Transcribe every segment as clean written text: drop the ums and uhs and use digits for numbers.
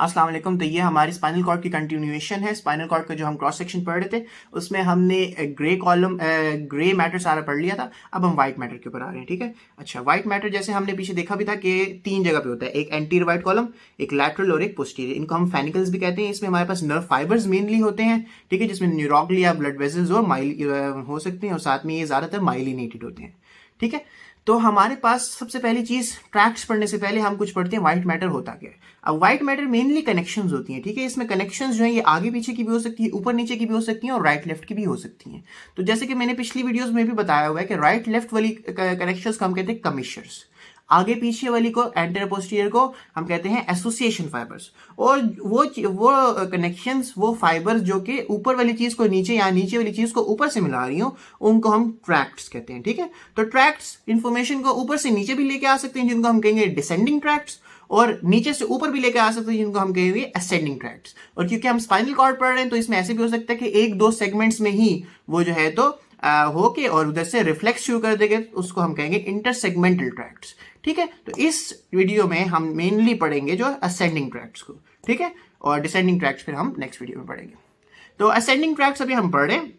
अस्सलाम वालेकुम। तो ये हमारी स्पाइनल कॉर्ड की कंटिन्यूएशन है। स्पाइनल कॉर्ड का जो हम क्रॉस सेक्शन पढ़ रहे थे उसमें हमने ग्रे मैटर सारा पढ़ लिया था। अब हम व्हाइट मैटर के ऊपर आ रहे हैं। ठीक है, अच्छा, व्हाइट मैटर जैसे हमने पीछे देखा भी था कि 3 जगह पे होता है, एक एंटीरियर व्हाइट कॉलम, एक लैटरल और एक पोस्टीरियर। इनको हम फेनिकल्स भी कहते हैं। इसमें हमारे पास नर्व फाइबर्स मेनली होते हैं, ठीक है, जिसमें न्यूरोग्लिया, ब्लड वेसल्स और माइल हो सकते हैं, और साथ में ये ज्यादातर माइलिनेटेड होते हैं। ठीक है, तो हमारे पास सबसे पहली चीज, ट्रैक्ट्स पढ़ने से पहले हम कुछ पढ़ते हैं व्हाइट मैटर होता क्या है। अब व्हाइट मैटर मेनली कनेक्शंस होती हैं। ठीक है, इसमें कनेक्शंस जो है ये आगे पीछे की भी हो सकती है, ऊपर नीचे की भी हो सकती हैं, और राइट लेफ्ट की भी हो सकती हैं। तो जैसे कि मैंने पिछली वीडियोस में भी बताया हुआ है कि राइट लेफ्ट वाली कनेक्शंस को हम कहते हैं कमिशर्स, आगे पीछे वाली को, एंटीरियर पोस्टीरियर को हम कहते हैं एसोसिएशन फाइबर्स, और वो कनेक्शंस, वो फाइबर्स जो कि ऊपर वाली चीज को नीचे या नीचे वाली चीज को ऊपर से मिला रही हो, उनको हम ट्रैक्ट्स कहते हैं। ठीक है, तो ट्रैक्ट्स इंफॉर्मेशन को ऊपर से नीचे भी लेके आ सकते हैं, जिनको हम कहेंगे डिसेंडिंग ट्रैक्ट्स, और नीचे से ऊपर भी लेके आ सकते हैं, जिनको हम कहेंगे असेंडिंग ट्रैक्ट्स। और क्योंकि हम स्पाइनल कॉर्ड पढ़ रहे हैं तो इसमें ऐसे भी हो सकता है कि एक दो सेगमेंट्स में ही वो जो है तो होके और उधर से रिफ्लेक्स शुरू कर देंगे, उसको हम कहेंगे इंटरसेगमेंटल ट्रैक्ट्स। ठीक है, तो इस वीडियो में हम मेनली पढ़ेंगे जो असेंडिंग ट्रैक्ट्स को। ठीक है, और डिसेंडिंग ट्रैक्ट्स फिर हम नेक्स्ट वीडियो में पढ़ेंगे। तो असेंडिंग ट्रैक्ट्स अभी हम पढ़ रहे हैं।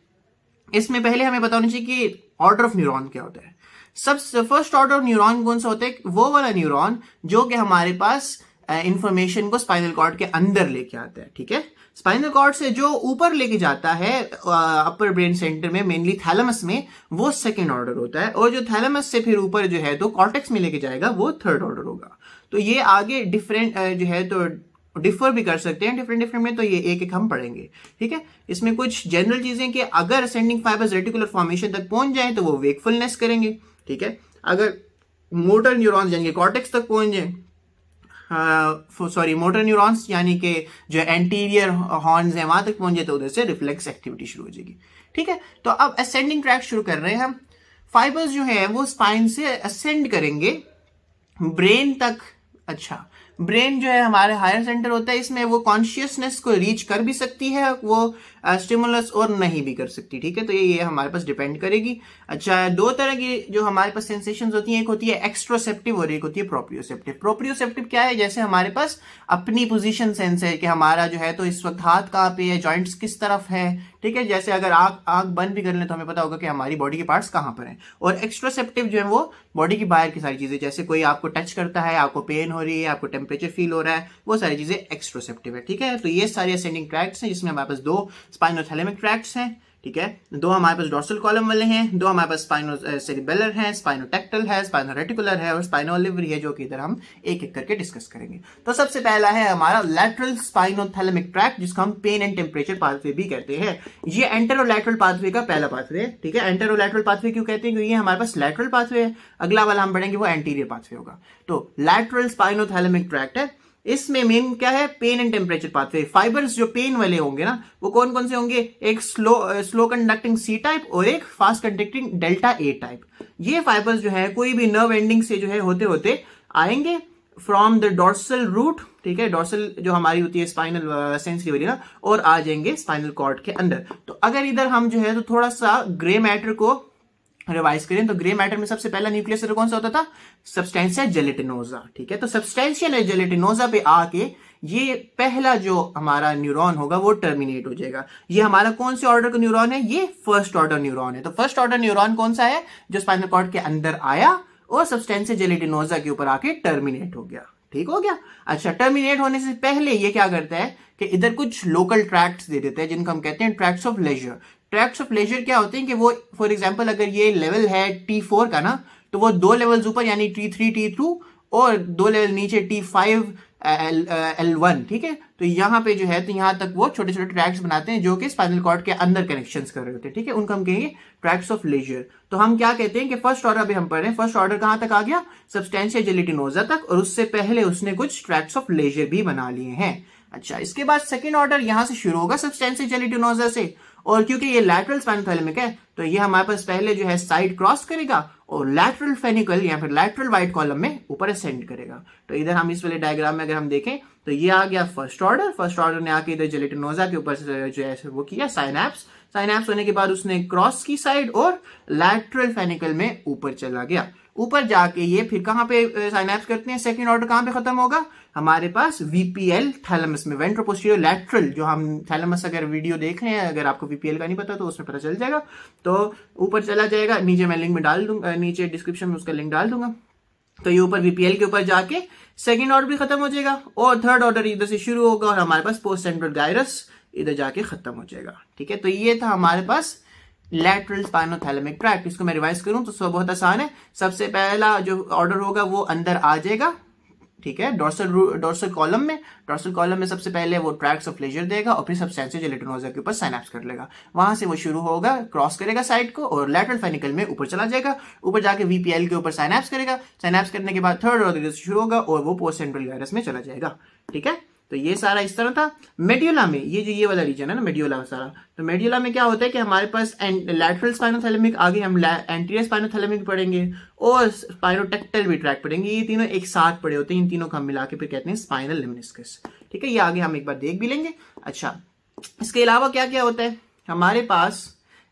इसमें पहले हमें बताना चाहिए कि ऑर्डर ऑफ न्यूरॉन क्या होता है। सबसे फर्स्ट ऑर्डर न्यूरॉन कौन सा होता है? वो वाला न्यूरॉन जो कि हमारे पास इंफॉर्मेशन को स्पाइनल कॉर्ड के अंदर लेके आता है। ठीक है, स्पाइनल कॉर्ड से जो ऊपर लेके जाता है अपर ब्रेन सेंटर में, मेनली थैलेमस में, वो सेकंड ऑर्डर होता है, और जो थैलेमस से फिर ऊपर जो है तो कॉर्टेक्स में लेके जाएगा वो थर्ड ऑर्डर होगा। तो ये आगे डिफरेंट जो है तो डिफर भी कर सकते हैं डिफरेंट में, तो ये एक एक हम पढ़ेंगे। ठीक है, इसमें कुछ जनरल चीजें कि अगर असेंडिंग फाइबर्स रेटिकुलर फॉर्मेशन तक पहुंच जाए तो वो वेकफुलनेस करेंगे। ठीक है, अगर मोटर न्यूरॉन्स यानी कि कॉर्टेक्स तक पहुंच जाए, मोटर न्यूरॉन्स यानी कि जो एंटीरियर हॉर्न्स हैं वहां तक पहुंच जाए तो उधर से रिफ्लेक्स एक्टिविटी शुरू हो जाएगी। ठीक है, तो अब असेंडिंग ट्रैक शुरू कर रहे हैं हम। फाइबर्स जो है वो स्पाइन से असेंड करेंगे ब्रेन तक। अच्छा, ब्रेन जो है हमारे हायर सेंटर होता है, इसमें वो कॉन्शियसनेस को रीच कर भी सकती है वो स्टिमुलस, और नहीं भी कर सकती। ठीक है, तो ये हमारे पास डिपेंड करेगी। अच्छा, दो तरह की जो हमारे पास सेंसेशंस होती हैं, एक होती है एक्स्ट्रोसेप्टिव और एक होती है प्रोप्रियोसेप्टिव। प्रोप्रियोसेप्टिव क्या है? जैसे हमारे पास अपनी पोजीशन सेंस है कि हमारा जो है तो इस वक्त हाथ कहाँ पे है, जॉइंट्स किस तरफ है। ठीक है, जैसे अगर आंख बंद भी कर लें तो हमें पता होगा कि हमारी बॉडी के पार्ट्स कहाँ पर हैं। और एक्स्ट्रोसेप्टिव जो है वो बॉडी की बाहर की सारी चीजें, जैसे कोई आपको टच करता है, आपको पेन हो रही है, आपको टेम्परेचर फील हो रहा है, वो सारी चीजें एक्स्ट्रोसेप्टिव है। ठीक है, तो ये सारी असेंडिंग ट्रैक्ट्स हैं, जिसमें हमारे पास 2 स्पाइनोथैलेमिक ट्रैक्ट्स हैं। ठीक है, 2 हमारे पास डोर्सल कॉलम वाले हैं, 2 हमारे पास स्पाइनो सेरिबेलर हैं, स्पाइनोटेक्टल है, स्पाइनो रेटिकुलर है, और स्पाइनोलिवरी है, जो कि इधर हम एक एक करके डिस्कस करेंगे। तो सबसे पहला है हमारा लैटरल स्पाइनोथैलेमिक ट्रैक्ट, जिसको हम पेन एंड टेम्परेचर पाथवे भी कहते हैं। ये एंटेरोलैटरल पाथवे का पहला पाथवे है। ठीक है, एंटेरोलैटरल पाथवे क्यों कहते हैं? क्योंकि ये हमारे पास लैटरल पाथवे है। अगला वाला हम पढ़ेंगे वो एंटीरियर पाथवे होगा। तो लैटरल स्पाइनोथैलेमिक ट्रैक्ट है, इसमें मेन क्या है? Pain and temperature pathway. Fibres जो पेन वाले होंगे ना, वो कौन कौन से होंगे? एक स्लो कंडक्टिंग सी टाइप और एक fast conducting delta A type. ये फाइबर्स जो है कोई भी नर्व एंडिंग से जो है होते होते आएंगे फ्रॉम द डोर्सल रूट। ठीक है, डोर्सल जो हमारी होती है स्पाइनल सेंस की वजह ना, और आ जाएंगे स्पाइनल कॉर्ड के अंदर। तो अगर इधर हम जो है तो थोड़ा सा ग्रे मैटर को रिवाइज करें तो ग्रे मैटर में सबसे पहला न्यूक्लियस कौन सा होता था? सब्सटेंशिया जेलेटिनोजा। ठीक है, तो सब्सटेंशिया जेलेटिनोजा पे आके ये पहला जो हमारा न्यूरॉन होगा वो टर्मिनेट हो जाएगा। ये हमारा कौन से ऑर्डर का न्यूरॉन है? ये फर्स्ट ऑर्डर न्यूरॉन है। तो फर्स्ट ऑर्डर न्यूरॉन कौन सा है? जो स्पाइनल कॉर्ड के अंदर आया और सब्सटेंशिया जेलेटिनोजा के ऊपर आके टर्मिनेट हो गया। ठीक हो गया। अच्छा, टर्मिनेट होने से पहले ये क्या करता है कि इधर कुछ लोकल ट्रैक्ट्स दे देते हैं, जिनको हम कहते हैं tracts of Lissauer. Tracts of Lissauer क्या होते हैं कि वो फॉर एग्जांपल अगर ये लेवल है T4 का ना, तो वो 2 लेवल्स ऊपर यानी T3 T2 और 2 लेवल नीचे T5 L1। ठीक है, तो यहाँ पे जो है तो यहाँ तक वो छोटे छोटे ट्रैक्ट्स बनाते हैं जो कि स्पाइनल कॉर्ड के अंदर कनेक्शंस कर रहे होते हैं। ठीक है, उनको हम कहेंगे ट्रैक्ट्स ऑफ लेजर। तो हम क्या कहते हैं कि फर्स्ट ऑर्डर अभी हम पढ़ रहे हैं, फर्स्ट ऑर्डर कहां तक आ गया? सब्सटेंशिया जेलेटिनोजा तक, और उससे पहले उसने कुछ ट्रैक्ट्स ऑफ लेजर भी बना लिए हैं। अच्छा, इसके बाद सेकेंड ऑर्डर यहां से शुरू होगा सब्सटेंशिया जेलेटिनोजा से, और क्योंकि ये लैटरल स्पाइनोथैलेमिक है तो ये हमारे पास पहले जो है साइड क्रॉस करेगा और लैटरल फेनिकल या फिर लैटरल व्हाइट कॉलम में ऊपर असेंड करेगा। तो इधर हम इस वाले डायग्राम में अगर हम देखें तो ये आ गया फर्स्ट ऑर्डर। फर्स्ट ऑर्डर ने आके इधर जेलेटिनोजा के ऊपर जो है वो किया साइनैप्स। साइनैप्स होने के बाद उसने क्रॉस की साइड और लैटरल फेनिकल में ऊपर चला गया। ऊपर जाके ये फिर कहां पे साइनैप्स करते हैं, सेकंड ऑर्डर कहां पे खत्म होगा, हमारे पास वीपीएल थैलेमस में, वेंट्रोपोस्टीरियर लैटरल, जो हम थैलेमस अगर वीडियो देख रहे हैं, अगर आपको वीपीएल का नहीं पता तो उसमें पता चल जाएगा। तो ऊपर चला जाएगा, नीचे मैं लिंक में डाल दूंगा, नीचे डिस्क्रिप्शन में उसका लिंक डाल दूंगा। तो ये ऊपर वीपीएल के ऊपर जाके सेकंड ऑर्डर भी खत्म हो जाएगा और थर्ड ऑर्डर इधर से शुरू होगा और हमारे पास पोस्ट सेंट्रल गायरस इधर जाके खत्म हो जाएगा। ठीक है, तो ये था हमारे पास लैटरल स्पाइनोथैलेमिक ट्रैक्ट। इसको मैं रिवाइज करूं तो बहुत आसान है। सबसे पहला जो ऑर्डर होगा वो अंदर आ जाएगा, ठीक है, डोर्सल कॉलम में सबसे पहले वो ट्रैक्ट्स ऑफ लेजर देगा और फिर सब्सटेंशिया जेलेटिनोसा के ऊपर साइनैप्स कर लेगा। वहां से वो शुरू होगा, क्रॉस करेगा साइड को और लैटरल फेनिकल में ऊपर चला जाएगा। ऊपर जाके वीपीएल के ऊपर साइनैप्स करेगा। साइनैप्स करने के बाद थर्ड ऑर्डर शुरू होगा और वो पोस्ट सेंट्रल गायरस में चला जाएगा। ठीक है, तो ये सारा इस तरह था। मेड्यूला में ये वाला रीजन है ना, मेड्यूला सारा, तो मेड्यूला में क्या होता है कि हमारे पास लैटरल स्पाइनोथैलेमिक, आगे हम एंटीरियर स्पाइनोथैलेमिक पढ़ेंगे और स्पाइनोटेक्टल भी ट्रैक पढ़ेंगे। ये तीनों एक साथ पढ़े होते हैं, इन तीनों को हम मिला के फिर कहते हैं स्पाइनल लेमनिस्कस। ठीक है, ये आगे हम एक बार देख भी लेंगे। अच्छा, इसके अलावा क्या क्या होता है हमारे पास,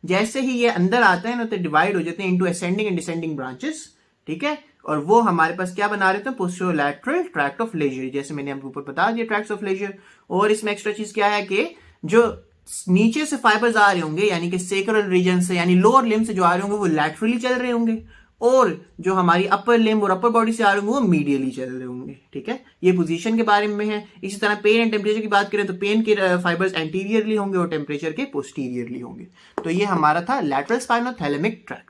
जैसे ही ये अंदर आता है ना तो डिवाइड हो जाते हैं into ascending and descending branches. ठीक है, और वो हमारे पास क्या बना रहे थे, पोस्टेरोलैटरल ट्रैक्ट ऑफ लेजर, जैसे मैंने आपको ऊपर बता दिया ट्रैक्ट ऑफ लेजर। और इसमें एक्स्ट्रा चीज क्या है कि जो नीचे से फाइबर्स आ रहे होंगे, यानी कि सेक्रल रीजन से, यानी लोअर लिम्ब से जो आ रहे होंगे वो लैटरली चल रहे होंगे, और जो हमारी अपर लिम्ब और अपर बॉडी से आ रहे होंगे वो मीडियली चल रहे होंगे। ठीक है, ये पोजीशन के बारे में है। इसी तरह पेन एंड टेम्परेचर की बात करें तो पेन के फाइबर्स एंटीरियरली होंगे और टेम्परेचर के पोस्टीरियरली होंगे। तो ये हमारा था लैटरल स्पाइनोथैलेमिक ट्रैक्ट।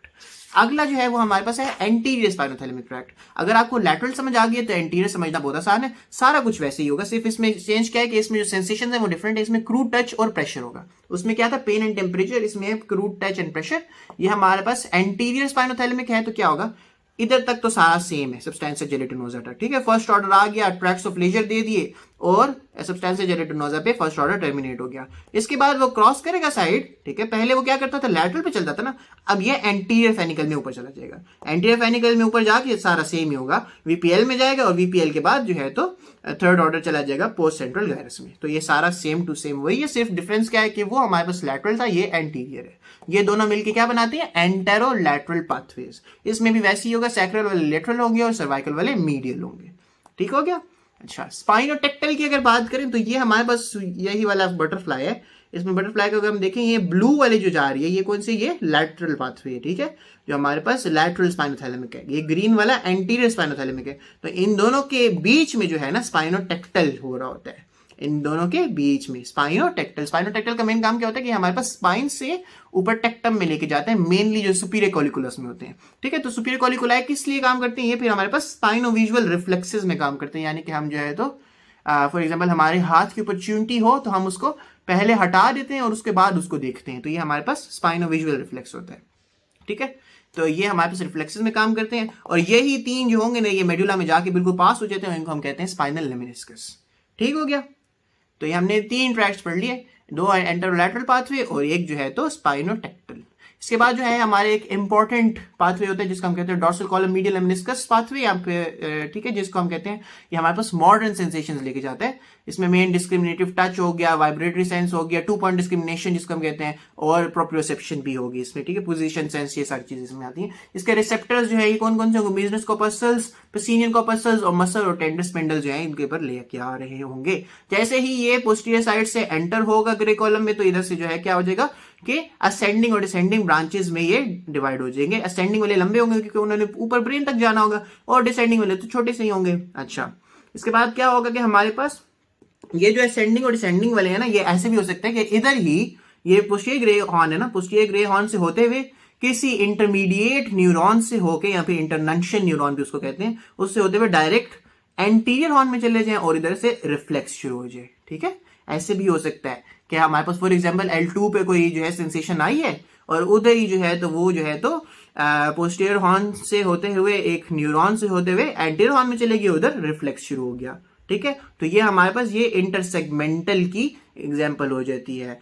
अगला जो है वो हमारे पास है एंटीरियर स्पाइनोथैलेमिक ट्रैक्ट। अगर आपको लैटरल समझ आ गया तो एंटीरियर समझना बहुत आसान है, सारा कुछ वैसे ही होगा, सिर्फ इसमें चेंज क्या है कि इसमें जो सेंसेशन है वो डिफरेंट है। इसमें क्रूड टच और प्रेशर होगा। उसमें क्या था, पेन एंड टेम्परेचर, इसमें क्रूड टच एंड प्रेशर। ये हमारे पास एंटीरियर स्पाइनोथैलेमिक है तो क्या होगा, इधर तक तो सारा सेम है, सब्सटेंशिया जेलेटिनोसा तक। ठीक है, फर्स्ट ऑर्डर आ गया, ट्रैक्ट्स ऑफ लेजर दे दिए और सब्सटेंशिया जेलेटिनोसा पे फर्स्ट ऑर्डर टर्मिनेट हो गया। इसके बाद वो क्रॉस करेगा साइड। ठीक है, पहले वो क्या करता था, लैटरल पे चलता था ना, अब ये एंटीरियर फेनिकल में ऊपर चला जाएगा। एंटीरियर फेनिकल में ऊपर जाके सारा सेम ही होगा, वीपीएल में जाएगा और वीपीएल के बाद जो है तो थर्ड ऑर्डर चला जाएगा पोस्ट सेंट्रल गायरस में। तो ये सारा सेम टू सेम वही है, सिर्फ डिफरेंस क्या है कि वो हमारे पास लैटरल था, ये एंटीरियर है। ये दोनों मिलके क्या बनाते हैं, एंटेरोलैटरल पाथवेज। इसमें भी वैसे ही होगा, सैक्रल वाले लेटरल होंगे और सर्वाइकल वाले मीडियल होंगे। ठीक हो गया। अच्छा, स्पाइनोटेक्टल की अगर बात करें तो ये हमारे पास यही वाला बटरफ्लाई है। इसमें बटरफ्लाई को अगर हम देखें, ये ब्लू वाली जो जा रही है ये कौन सी, ये लैटरल पाथवे है। ठीक है, जो हमारे पास लैटरल स्पाइनोथैलेमिक है। ये ग्रीन वाला एंटीरियर स्पाइनोथैलेमिक है। तो इन दोनों के बीच में जो है ना स्पाइनोटेक्टल हो रहा होता है, इन दोनों के बीच में स्पाइनोटेक्टल का मेन काम क्या होता है कि हमारे पास स्पाइन से ऊपर टेक्टम में लेके जाते हैं, मेनली जो सुपीरियर कॉलिकुलस में होते हैं। ठीक है, तो सुपीरियर कॉलिकुलाई किस लिए काम करते हैं, ये फिर हमारे पास स्पाइनोविजुअल रिफ्लेक्सेस में काम करते हैं। यानी कि हम जो है तो फॉर एग्जांपल हमारे हाथ की ऊपर चूंटी हो तो हम उसको पहले हटा देते हैं और उसके बाद उसको देखते हैं, तो ये हमारे पास स्पाइनोविजुअल रिफ्लेक्स होता है। ठीक है, तो ये हमारे पास रिफ्लेक्सेस में काम करते हैं और यही तीन जो होंगे ना ये मेडुला में जाके बिल्कुल पास हो जाते हैं, इनको हम कहते हैं स्पाइनल लेमनिस्कस। ठीक हो गया, तो ये हमने तीन ट्रैक्ट्स पढ़ लिए, दो एंटेरोलैटरल पाथवे और एक जो है तो स्पाइनोटेक्टल। इसके बाद जो है हमारे एक इंपॉर्टेंट पाथवे होता है जिसको हम कहते हैं डोर्सल कॉलम मीडियल लेमनिस्कस पाथवे यहाँ पे। ठीक है, जिसको हम कहते हैं ये हमारे पास मॉडर्न सेंसेशंस लेके जाता है। इसमें मेन डिस्क्रिमिनेटिव टच हो गया, वाइब्रेटरी सेंस हो गया, 2 पॉइंट डिस्क्रिमिनेशन जिसको हम कहते हैं, और प्रोप्रियोसेप्शन भी होगी इसमें। ठीक है, पोजीशन सेंस, ये सारी चीजें इसमें आती हैं। इसके रिसेप्टर्स जो है ये कौन कौन से होंगे, मीजनस कॉर्पस्कल्स, पेसिनियन कॉर्पस्कल्स और मसल और टेंडर स्पिंडल जो है इनके ऊपर लेके आ रहे होंगे। जैसे ही ये पोस्टीरियर साइड से एंटर होगा ग्रे कॉलम में तो इधर से जो है क्या हो जाएगा कि असेंडिंग और डिसेंडिंग ब्रांचेस में ये डिवाइड हो जाएंगे। असेंडिंग वाले लंबे होंगे क्योंकि उन्होंने ऊपर ब्रेन तक जाना होगा, और डिसेंडिंग वाले तो छोटे से ही होंगे। अच्छा, इसके बाद क्या होगा कि हमारे पास ये जो असेंडिंग और डिसेंडिंग वाले हैं ना, ये ऐसे भी हो सकते हैं कि इधर ही ये पोस्टीरियर ग्रे हॉर्न है ना, पोस्टीरियर ग्रे हॉर्न से होते हुए किसी इंटरमीडिएट न्यूरॉन से होके, या फिर इंटरनंशन न्यूरॉन भी उसको कहते हैं, उससे होते हुए डायरेक्ट एंटीरियर हॉर्न में चले जाएं और इधर से रिफ्लेक्स शुरू हो जाए। ठीक है, ऐसे भी हो सकता है कि हमारे पास फॉर एग्जांपल L2 पे कोई जो है सेंसेशन आई है और उधर ही जो है तो वो जो है तो पोस्टीरियर हॉर्न से होते हुए एक न्यूरॉन से होते हुए एंटीरियर हॉर्न में चलेगी, उधर रिफ्लेक्स शुरू हो गया। ठीक है, तो ये हमारे पास ये इंटरसेगमेंटल की एग्जांपल हो जाती है।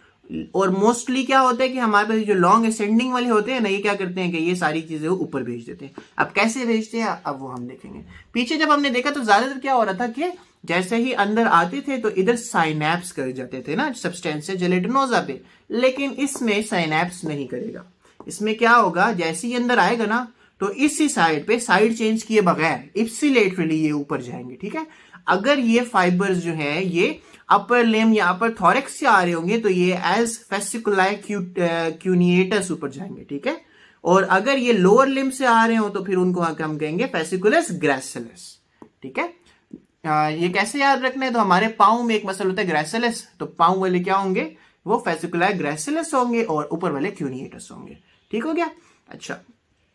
और मोस्टली क्या होता है कि हमारे पास जो लॉन्ग असेंडिंग वाले होते हैं ना, ये क्या करते हैं कि ये सारी चीजें ऊपर भेज देते हैं। अब कैसे भेजते हैं अब वो हम देखेंगे। पीछे जब हमने देखा तो ज्यादातर क्या हो रहा था कि जैसे ही अंदर आते थे तो इधर साइनैप्स कर जाते थे ना सब्सटेंस जेलेटिनोजा पे, लेकिन इसमें साइनैप्स नहीं करेगा। इसमें क्या होगा, जैसे ही अंदर आएगा ना तो इसी साइड पे साइड चेंज किए बगैर इप्सिलेटरली ये ऊपर जाएंगे। ठीक है, अगर ये फाइबर्स जो है ये अपर लिम्ब या अपर थॉरेक्स से आ रहे होंगे तो ये एज फेसिकुलाई क्यूनिएटस ऊपर जाएंगे। ठीक है, और अगर ये लोअर लिम्ब से आ रहे हो तो फिर उनको हम कहेंगे फेसिकुलस ग्रेसिलस। ठीक है, ये कैसे याद रखना है, तो हमारे पाँव में एक मसल होता है ग्रेसिलस, तो पाँव वाले क्या होंगे, वो फेसिकुलाई ग्रेसिलस होंगे और ऊपर वाले क्यूनिएटस होंगे। ठीक हो गया। अच्छा,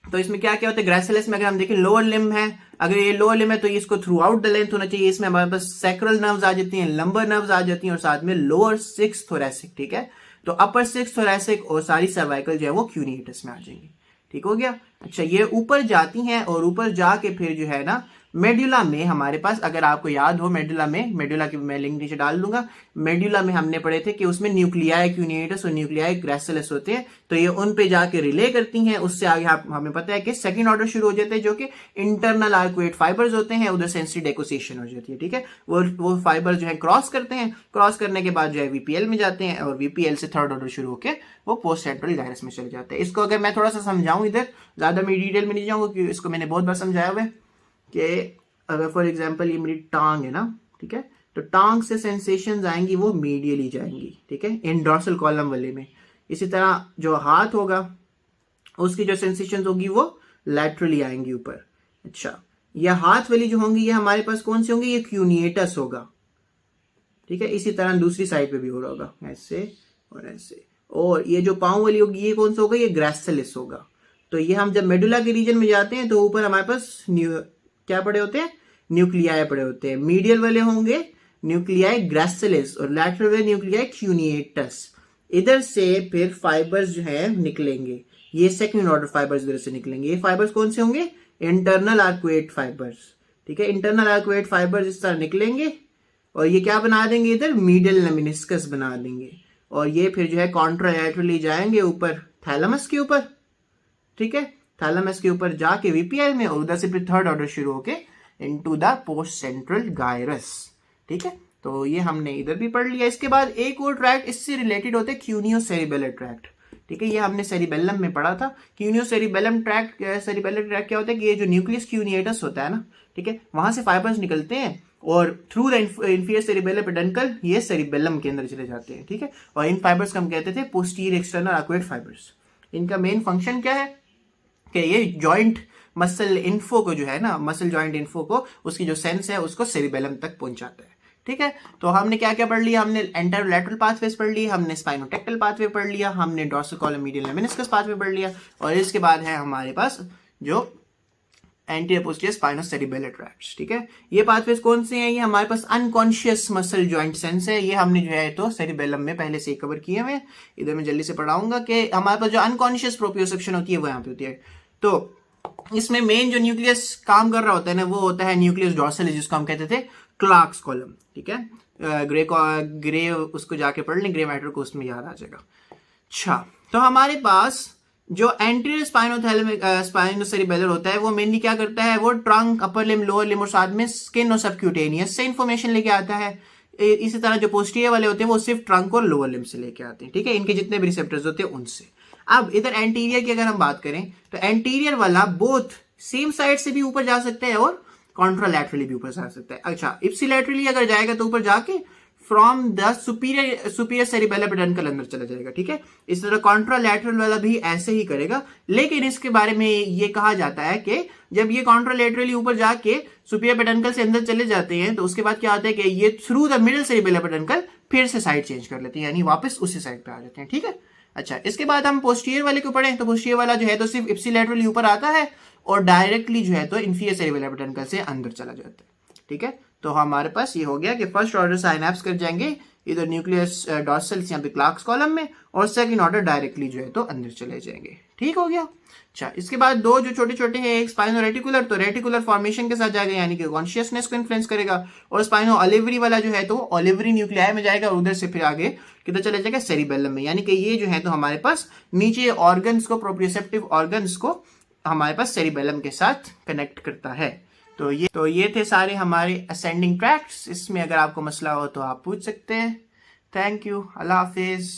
तो इसमें क्या क्या होता है ग्रेसिलस में, अगर हम देखें लोअर लिम्ब है, अगर ये लोअर लिम्ब है तो इसको थ्रू आउट द लेंथ होना चाहिए। इसमें हमारे पास सैक्रल नर्व्स आ जाती हैं, लंबर नर्व्स आ जाती हैं और साथ में लोअर 6 थोरैसिक। ठीक है, तो अपर 6 थोरैसिक और सारी सर्वाइकल जो है वो क्यूनिएटस में आ जाएंगी। ठीक हो गया। अच्छा, ये ऊपर जाती हैं और ऊपर जाके फिर जो है ना मेडुला में हमारे पास, अगर आपको याद हो मेडुला की मैं लिंक नीचे डाल दूंगा। मेडुला में हमने पढ़े थे कि उसमें न्यूक्लियाई क्यूनिएटस और न्यूक्लियाई ग्रेसिलस होते हैं, तो ये उन पे जाके रिले करती हैं। उससे आगे हमें पता है कि सेकंड ऑर्डर शुरू हो जाते हैं जो कि इंटरनल आर्कुएट फाइबर्स होते हैं, उधर सेंसरी डेकोसेशन हो जाती है। ठीक है, वो फाइबर जो है क्रॉस करते हैं, क्रॉस करने के बाद जो है वीपीएल में जाते हैं और वीपीएल से थर्ड ऑर्डर शुरू होकर वो पोस्ट सेंट्रल गायरस में चले जाते हैं। इसको अगर मैं थोड़ा सा समझाऊं, इधर ज्यादा मैं डिटेल में नहीं जाऊंगा क्योंकि इसको मैंने बहुत बार समझाया हुआ है कि अगर फॉर एग्जांपल ये मेरी टांग है ना, ठीक है, तो टांग से सेंसेशंस आएंगी वो मीडियली जाएंगी। ठीक है, इन डॉर्सल कॉलम वाले में। इसी तरह जो हाथ होगा उसकी जो सेंसेशंस होगी वो लैटरली आएंगी ऊपर। अच्छा, ये हाथ वाली जो होंगी ये हमारे पास कौन सी होंगी, ये क्यूनिएटस होगा। ठीक है, इसी तरह दूसरी साइड पे भी हो रहा होगा, ऐसे और ऐसे। और ये जो पांव वाली होगी ये कौन सा होगा, ये ग्रेसिलिस होगा। तो ये हम जब मेडुला के रीजन में जाते हैं तो ऊपर हमारे पास क्या पड़े होते हैं, न्यूक्लियाई पड़े होते हैं। मीडियल वाले होंगे न्यूक्लियाई ग्रेसिलिस और लैटरल वाले न्यूक्लियाई क्यूनिएटस। इधर से फिर फाइबर्स जो है निकलेंगे, ये सेकंड ऑर्डर फाइबर्स इधर से निकलेंगे। ये फाइबर्स कौन से होंगे, इंटरनल आर्कुएट फाइबर्स। ठीक है, इंटरनल आर्कुएट फाइबर्स इस तरह निकलेंगे और ये क्या बना देंगे, इधर मीडियल लेमिनिस्कस बना देंगे और ये फिर जो है कॉन्ट्रालैटरली जाएंगे ऊपर थैलेमस के ऊपर। ठीक है, थैलेमस के ऊपर जाके वीपीएल में और उधर से फिर थर्ड ऑर्डर शुरू होके into the post central gyrus. ठीक है, तो ये हमने इधर भी पढ़ लिया। इसके बाद एक और ट्रैक्ट इससे रिलेटेड होते हैं, क्यूनियो सेरिबेलर ट्रैक्ट। ठीक है, ये हमने सेरिबेलम में पढ़ा था। क्यूनियो सेरिबेलम ट्रैक्ट, सेरिबेलर ट्रैक्ट क्या होता है कि ये जो न्यूक्लियस क्यूनिएटस होता है ना, ठीक है, वहां से फाइबर्स निकलते हैं और through the inferior cerebellar peduncle ये सेरिबेलम के अंदर चले जाते हैं। ठीक है, और इन फाइबर्स को हम कहते थे पोस्टीरियर एक्सटर्नल आर्कुएट फाइबर्स। इनका मेन फंक्शन क्या है कि ये जॉइंट मसल इन्फो को जो है ना, मसल जॉइंट इन्फो को, उसकी जो सेंस है उसको सेरिबेलम तक पहुंचाता है। ठीक है, तो हमने क्या क्या पढ़ लिया, हमने एंटेरोलैटरल पाथवेज पढ़ लिया, हमने स्पाइनोटेक्टल पाथवे पढ़ लिया, हमने dorsal column medial lemniscus pathway पढ़ लिया और इसके बाद है हमारे पास जो एंटीरियर पोस्टीरियर स्पाइनोसेरिबेलर ट्रैक्ट्स। ठीक है, ये पाथवेज कौन से हैं, ये हमारे पास अनकॉन्शियस मसल जॉइंट सेंस है। ये हमने जो है तो सेरिबेलम में पहले से कवर किए हुए। इधर मैं जल्दी से पढ़ाऊंगा कि हमारे पास जो अनकॉन्शियस प्रोप्रियोसेप्शन होती है वो यहाँ पे होती है। तो इसमें मेन जो न्यूक्लियस काम कर रहा होता है ना वो होता है न्यूक्लियस डॉर्सैलिस, जिसको हम कहते थे क्लार्क्स कॉलम। ठीक है, ग्रे उसको जाके पढ़ लें, ग्रे मैटर को उसमें याद आ जाएगा। अच्छा, तो हमारे पास जो एंटीरियर स्पाइनोसेरिबेलर होता है वो मेनली क्या करता है, वो trunk, upper limb, lower limb और साथ में स्किन और सबक्यूटेनियस से इंफॉर्मेशन लेके आता है। इसी तरह जो पोस्टीरियर वाले होते हैं वो सिर्फ ट्रंक और लोअर लिम्ब से लेके आते हैं। ठीक है, इनके जितने भी रिसेप्टर्स होते हैं उनसे। अब इधर एंटीरियर की अगर हम बात करें तो एंटीरियर वाला बोथ सेम साइड से भी ऊपर जा सकता है और कॉन्ट्रालैटरली भी ऊपर जा सकता है। अच्छा, इप्सिलैटरली अगर जाएगा तो ऊपर जाके from the superior cerebellar peduncle अंदर चला जाएगा। ठीक है, इस तरह कॉन्ट्रालैटरल वाला भी ऐसे ही करेगा, लेकिन इसके बारे में ये कहा जाता है कि जब ये कॉन्ट्रालैटरली ऊपर जाके सुपीरियर पेडंकल से अंदर चले जाते हैं तो उसके बाद क्या होता है कि ये through the middle cerebellar peduncle फिर से साइड चेंज कर लेते हैं, यानी वापस उसी साइड पे आ जाते हैं। ठीक है, अच्छा, इसके बाद हम पोस्टीरियर वाले को पढ़ें तो पोस्टीरियर वाला जो है तो सिर्फ इप्सिलैटरली ऊपर आता है और डायरेक्टली जो है तो इंफीरियर सेरिबेलर पेडंकल से अंदर चला जाता है। ठीक है, तो हमारे पास ये हो गया कि फर्स्ट ऑर्डर साइनैप्स कर जाएंगे इधर न्यूक्लियस डॉर्सल्स यहाँ पे क्लार्क्स कॉलम में और सेकंड ऑर्डर डायरेक्टली जो है तो अंदर चले जाएंगे। ठीक हो गया। अच्छा, इसके बाद दो जो छोटे छोटे हैं, एक स्पाइनो रेटिकुलर, तो रेटिकुलर फॉर्मेशन के साथ जाएगा यानी कि कॉन्शियसनेस को इन्फ्लुएंस करेगा, और स्पाइनो ओलिवरी वाला जो है तो ओलिवरी न्यूक्लियाई में जाएगा और उधर से फिर आगे किधर चले जाएगा, सेरिबेलम में, यानी कि ये जो है तो हमारे पास नीचे ऑर्गन्स को, प्रोप्रियोसेप्टिव ऑर्गन्स को हमारे पास सेरिबेलम के साथ कनेक्ट करता है। तो ये थे सारे हमारे असेंडिंग ट्रैक्ट्स। इसमें अगर आपको मसला हो तो आप पूछ सकते हैं। Thank you, Allah Hafiz.